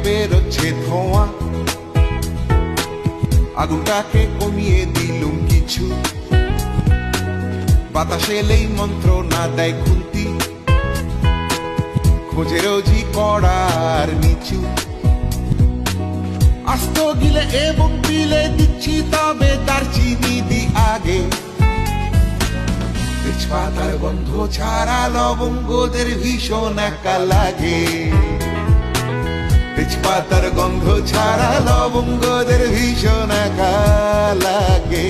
বেরোচ্ছে ধোঁয়া, আগুনটাকে কমিয়ে দিলুম কিছু, বাতাসে এলেই মন্ত্র না দেয় খুন্তি, খোঁজে রোজি করার নিচু, আস্ত গিলে এবং বিলে দিচ্ছি তবে তার চিনি দি আগে, তেজপাতার গন্ধ ছাড়া লবঙ্গদের ভীষণ একা লাগে, তেজপাতার গন্ধ ছাড়া লবঙ্গদের ভীষণ একা লাগে।